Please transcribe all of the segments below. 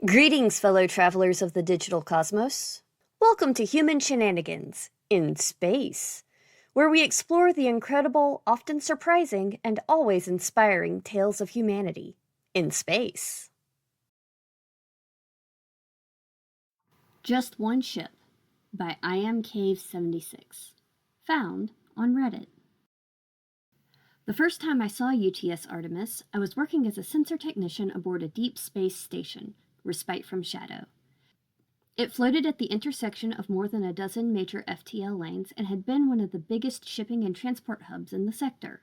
Greetings, fellow travelers of the digital cosmos. Welcome to Human Shenanigans in Space, where we explore the incredible, often surprising, and always inspiring tales of humanity in space. Just One Ship by I Am Cave 76, found on Reddit. The first time I saw UTS Artemis, I was working as a sensor technician aboard a deep space station, Respite from Shadow. It floated at the intersection of more than a dozen major FTL lanes and had been one of the biggest shipping and transport hubs in the sector.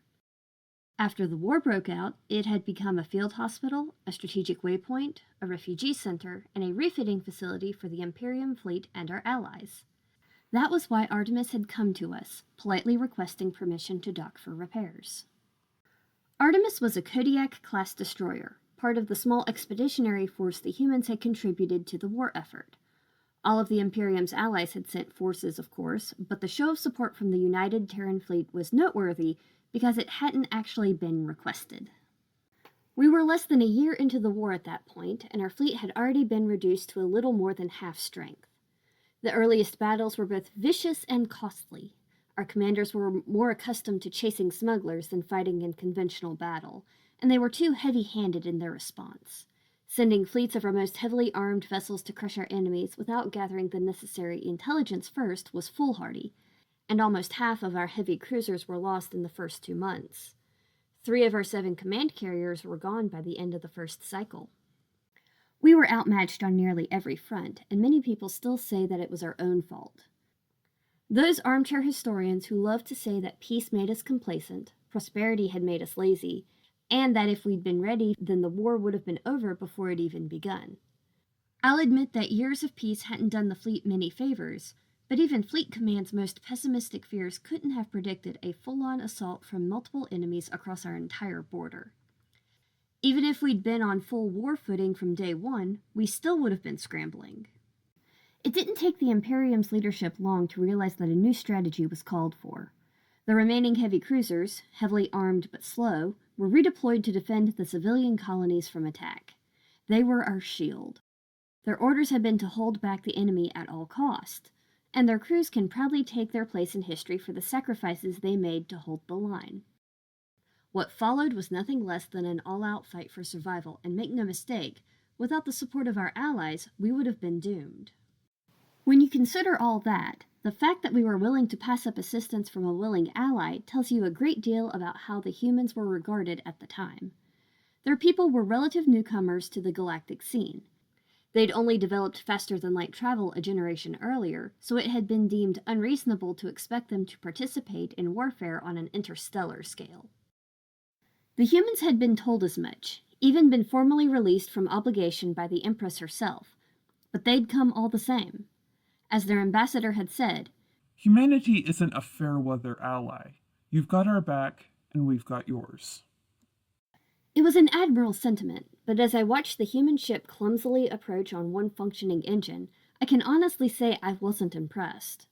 After the war broke out, it had become a field hospital, a strategic waypoint, a refugee center, and a refitting facility for the Imperium fleet and our allies. That was why Artemis had come to us, politely requesting permission to dock for repairs. Artemis was a Kodiak-class destroyer, part of the small expeditionary force the humans had contributed to the war effort. All of the Imperium's allies had sent forces, of course, but the show of support from the United Terran fleet was noteworthy because it hadn't actually been requested. We were less than a year into the war at that point, and our fleet had already been reduced to a little more than half strength. The earliest battles were both vicious and costly. Our commanders were more accustomed to chasing smugglers than fighting in conventional battle, and they were too heavy-handed in their response. Sending fleets of our most heavily armed vessels to crush our enemies without gathering the necessary intelligence first was foolhardy, and almost half of our heavy cruisers were lost in the first 2 months. 3 of our 7 command carriers were gone by the end of the first cycle. We were outmatched on nearly every front, and many people still say that it was our own fault. Those armchair historians who love to say that peace made us complacent, prosperity had made us lazy, and that if we'd been ready, then the war would have been over before it even begun. I'll admit that years of peace hadn't done the fleet many favors, but even Fleet Command's most pessimistic fears couldn't have predicted a full-on assault from multiple enemies across our entire border. Even if we'd been on full war footing from day one, we still would have been scrambling. It didn't take the Imperium's leadership long to realize that a new strategy was called for. The remaining heavy cruisers, heavily armed but slow, were redeployed to defend the civilian colonies from attack. They were our shield. Their orders had been to hold back the enemy at all cost, and their crews can proudly take their place in history for the sacrifices they made to hold the line. What followed was nothing less than an all-out fight for survival, and make no mistake, without the support of our allies, we would have been doomed. When you consider all that, the fact that we were willing to pass up assistance from a willing ally tells you a great deal about how the humans were regarded at the time. Their people were relative newcomers to the galactic scene. They'd only developed faster-than-light travel a generation earlier, so it had been deemed unreasonable to expect them to participate in warfare on an interstellar scale. The humans had been told as much, even been formally released from obligation by the Empress herself, but they'd come all the same. As their ambassador had said, "Humanity isn't a fair-weather ally. You've got our back, and we've got yours." It was an admirable sentiment, but as I watched the human ship clumsily approach on one functioning engine, I can honestly say I wasn't impressed.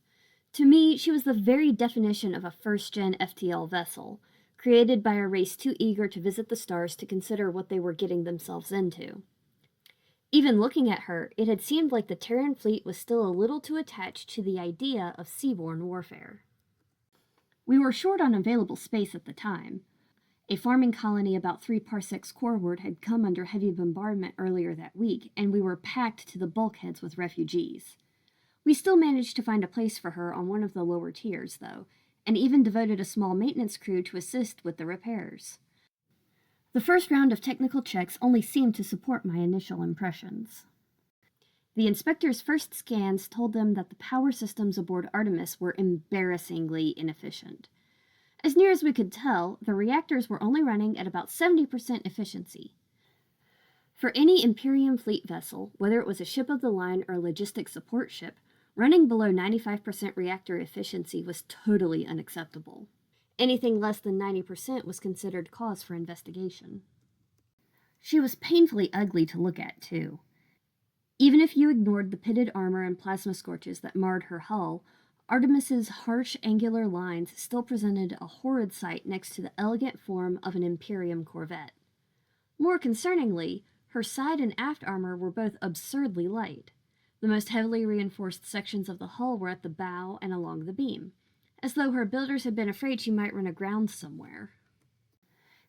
To me, she was the very definition of a first-gen FTL vessel, created by a race too eager to visit the stars to consider what they were getting themselves into. Even looking at her, it had seemed like the Terran fleet was still a little too attached to the idea of seaborne warfare. We were short on available space at the time. A farming colony about 3 parsecs coreward had come under heavy bombardment earlier that week, and we were packed to the bulkheads with refugees. We still managed to find a place for her on one of the lower tiers, though, and even devoted a small maintenance crew to assist with the repairs. The first round of technical checks only seemed to support my initial impressions. The inspector's first scans told them that the power systems aboard Artemis were embarrassingly inefficient. As near as we could tell, the reactors were only running at about 70% efficiency. For any Imperium fleet vessel, whether it was a ship of the line or a logistics support ship, running below 95% reactor efficiency was totally unacceptable. Anything less than 90% was considered cause for investigation. She was painfully ugly to look at, too. Even if you ignored the pitted armor and plasma scorches that marred her hull, Artemis's harsh angular lines still presented a horrid sight next to the elegant form of an Imperium corvette. More concerningly, Her side and aft armor were both absurdly light. The most heavily reinforced sections of the hull were at the bow and along the beam, as though her builders had been afraid she might run aground somewhere.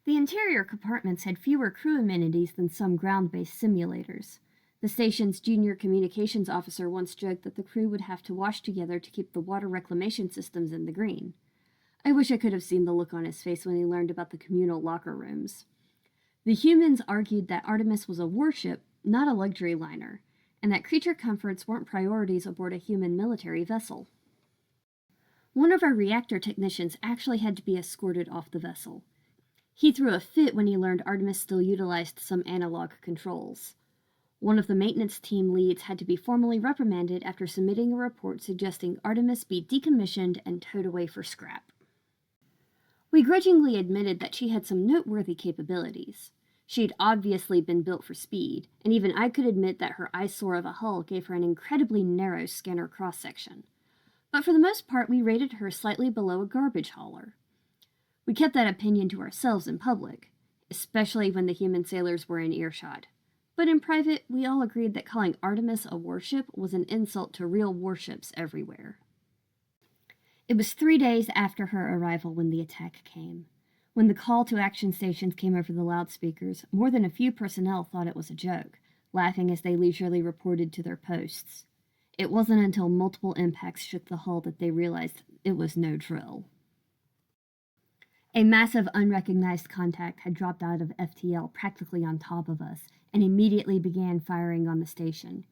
The interior compartments had fewer crew amenities than some ground-based simulators. The station's junior communications officer once joked that the crew would have to wash together to keep the water reclamation systems in the green. I wish I could have seen the look on his face when he learned about the communal locker rooms. The humans argued that Artemis was a warship, not a luxury liner, and that creature comforts weren't priorities aboard a human military vessel. One of our reactor technicians actually had to be escorted off the vessel. He threw a fit when he learned Artemis still utilized some analog controls. One of the maintenance team leads had to be formally reprimanded after submitting a report suggesting Artemis be decommissioned and towed away for scrap. We grudgingly admitted that she had some noteworthy capabilities. She had obviously been built for speed, and even I could admit that her eyesore of a hull gave her an incredibly narrow scanner cross-section. But for the most part, we rated her slightly below a garbage hauler. We kept that opinion to ourselves in public, especially when the human sailors were in earshot. But in private, we all agreed that calling Artemis a warship was an insult to real warships everywhere. It was 3 days after her arrival when the attack came. When the call to action stations came over the loudspeakers, more than a few personnel thought it was a joke, laughing as they leisurely reported to their posts. It wasn't until multiple impacts shook the hull that they realized it was no drill. A massive unrecognized contact had dropped out of FTL practically on top of us and immediately began firing on the station.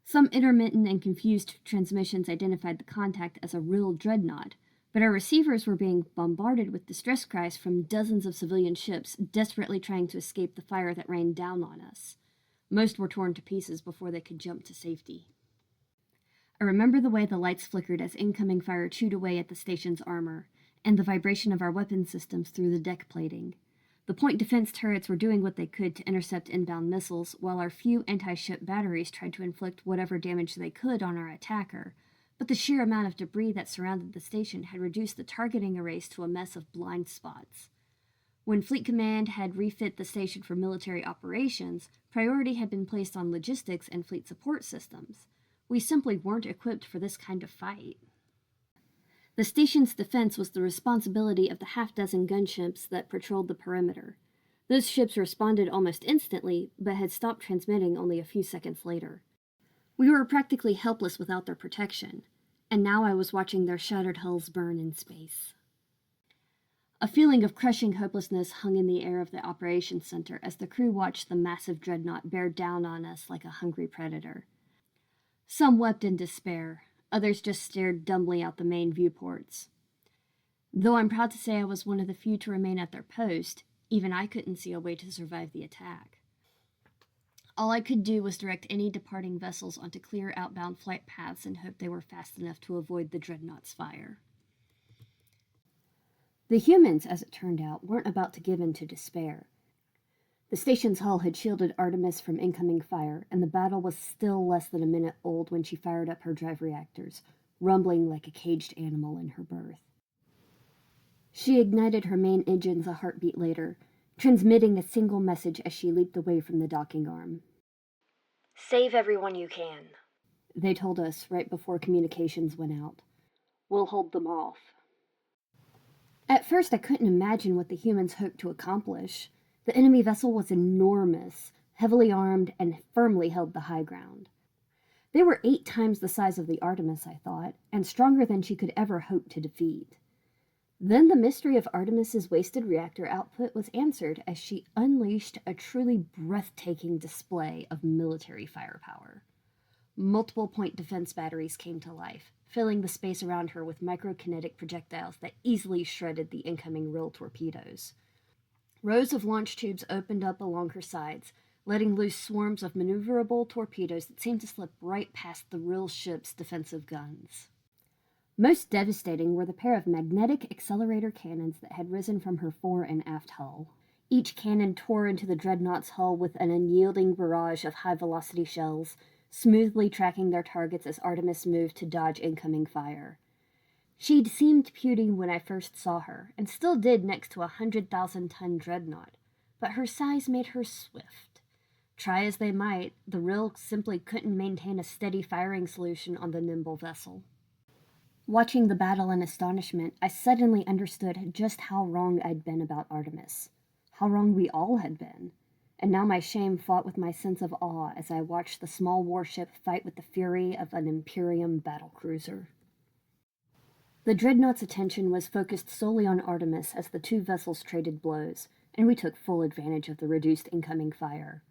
Some intermittent and confused transmissions identified the contact as a real dreadnought, but our receivers were being bombarded with distress cries from dozens of civilian ships desperately trying to escape the fire that rained down on us. Most were torn to pieces before they could jump to safety. I remember the way the lights flickered as incoming fire chewed away at the station's armor, and the vibration of our weapon systems through the deck plating. The point defense turrets were doing what they could to intercept inbound missiles, while our few anti-ship batteries tried to inflict whatever damage they could on our attacker, but the sheer amount of debris that surrounded the station had reduced the targeting arrays to a mess of blind spots. When Fleet Command had refit the station for military operations, priority had been placed on logistics and fleet support systems. We simply weren't equipped for this kind of fight. The station's defense was the responsibility of the half-dozen gunships that patrolled the perimeter. Those ships responded almost instantly, but had stopped transmitting only a few seconds later. We were practically helpless without their protection, and now I was watching their shattered hulls burn in space. A feeling of crushing hopelessness hung in the air of the operations center as the crew watched the massive dreadnought bear down on us like a hungry predator. Some wept in despair. Others just stared dumbly out the main viewports. Though I'm proud to say I was one of the few to remain at their post, even I couldn't see a way to survive the attack. All I could do was direct any departing vessels onto clear outbound flight paths and hope they were fast enough to avoid the dreadnought's fire. The humans, as it turned out, weren't about to give in to despair. The station's hull had shielded Artemis from incoming fire, and the battle was still less than a minute old when she fired up her drive reactors, rumbling like a caged animal in her berth. She ignited her main engines a heartbeat later, transmitting a single message as she leaped away from the docking arm. Save everyone you can, they told us right before communications went out. We'll hold them off. At first, I couldn't imagine what the humans hoped to accomplish. The enemy vessel was enormous, heavily armed, and firmly held the high ground. They were 8 times the size of the Artemis, I thought, and stronger than she could ever hope to defeat. Then the mystery of Artemis's wasted reactor output was answered as she unleashed a truly breathtaking display of military firepower. Multiple point defense batteries came to life, filling the space around her with microkinetic projectiles that easily shredded the incoming rill torpedoes. Rows of launch tubes opened up along her sides, letting loose swarms of maneuverable torpedoes that seemed to slip right past the rill ship's defensive guns. Most devastating were the pair of magnetic accelerator cannons that had risen from her fore and aft hull. Each cannon tore into the dreadnought's hull with an unyielding barrage of high-velocity shells, smoothly tracking their targets as Artemis moved to dodge incoming fire. She'd seemed puny when I first saw her, and still did next to a 100,000-ton dreadnought, but her size made her swift. Try as they might, the rill simply couldn't maintain a steady firing solution on the nimble vessel. Watching the battle in astonishment, I suddenly understood just how wrong I'd been about Artemis. How wrong we all had been. And now my shame fought with my sense of awe as I watched the small warship fight with the fury of an Imperium battlecruiser. The dreadnought's attention was focused solely on Artemis as the two vessels traded blows, and we took full advantage of the reduced incoming fire.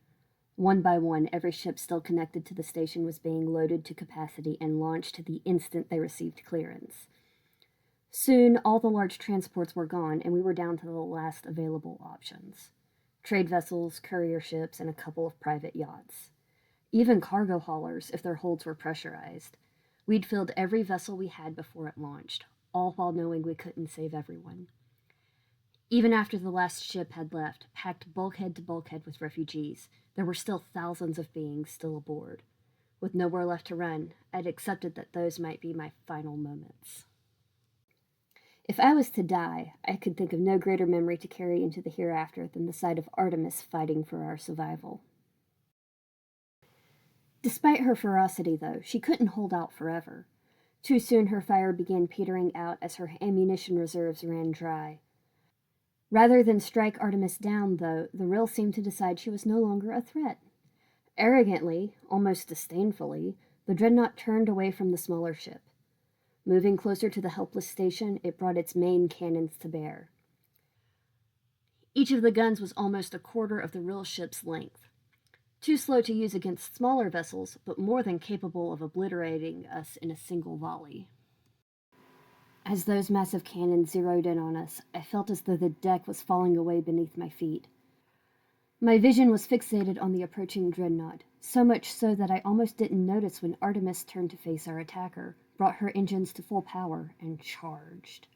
One by one, every ship still connected to the station was being loaded to capacity and launched the instant they received clearance. Soon, all the large transports were gone, and we were down to the last available options. Trade vessels, courier ships, and a couple of private yachts. Even cargo haulers, if their holds were pressurized. We'd filled every vessel we had before it launched, all while knowing we couldn't save everyone. Even after the last ship had left, packed bulkhead to bulkhead with refugees, there were still thousands of beings still aboard. With nowhere left to run, I'd accepted that those might be my final moments. If I was to die, I could think of no greater memory to carry into the hereafter than the sight of Artemis fighting for our survival. Despite her ferocity, though, she couldn't hold out forever. Too soon her fire began petering out as her ammunition reserves ran dry. Rather than strike Artemis down, though, the rill seemed to decide she was no longer a threat. Arrogantly, almost disdainfully, the dreadnought turned away from the smaller ship. Moving closer to the helpless station, it brought its main cannons to bear. Each of the guns was almost a quarter of the rill ship's length. Too slow to use against smaller vessels, but more than capable of obliterating us in a single volley. As those massive cannons zeroed in on us, I felt as though the deck was falling away beneath my feet. My vision was fixated on the approaching dreadnought, so much so that I almost didn't notice when Artemis turned to face our attacker, brought her engines to full power, and charged.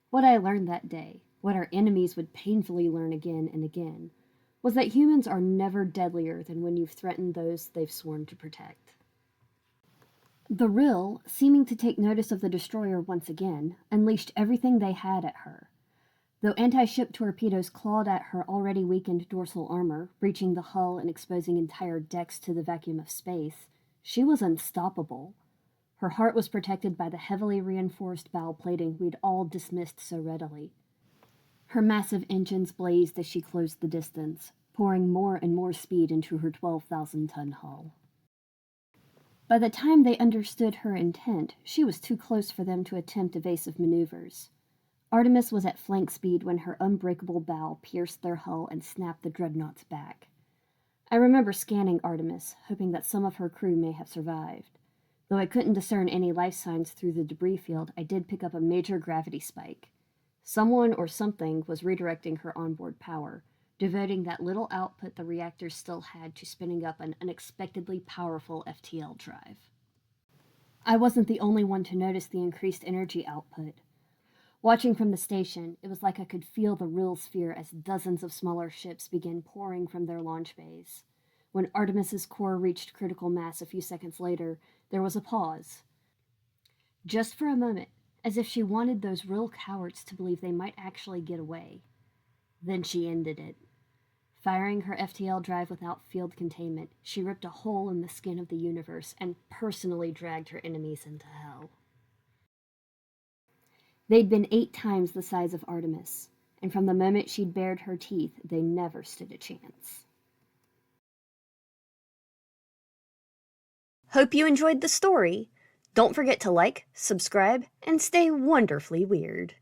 What I learned that day, what our enemies would painfully learn again and again, was that humans are never deadlier than when you've threatened those they've sworn to protect. The rill, seeming to take notice of the destroyer once again, unleashed everything they had at her. Though anti-ship torpedoes clawed at her already weakened dorsal armor, breaching the hull and exposing entire decks to the vacuum of space, she was unstoppable. Her heart was protected by the heavily reinforced bow plating we'd all dismissed so readily. Her massive engines blazed as she closed the distance, pouring more and more speed into her 12,000-ton hull. By the time they understood her intent, she was too close for them to attempt evasive maneuvers. Artemis was at flank speed when her unbreakable bow pierced their hull and snapped the dreadnought's back. I remember scanning Artemis, hoping that some of her crew may have survived. Though I couldn't discern any life signs through the debris field, I did pick up a major gravity spike. Someone or something was redirecting her onboard power, devoting that little output the reactors still had to spinning up an unexpectedly powerful FTL drive. I wasn't the only one to notice the increased energy output. Watching from the station, it was like I could feel the rill sphere as dozens of smaller ships began pouring from their launch bays. When Artemis's core reached critical mass a few seconds later, there was a pause. Just for a moment, as if she wanted those rill cowards to believe they might actually get away. Then she ended it. Firing her FTL drive without field containment, she ripped a hole in the skin of the universe and personally dragged her enemies into hell. They'd been 8 times the size of Artemis, and from the moment she'd bared her teeth, they never stood a chance. Hope you enjoyed the story. Don't forget to like, subscribe, and stay wonderfully weird.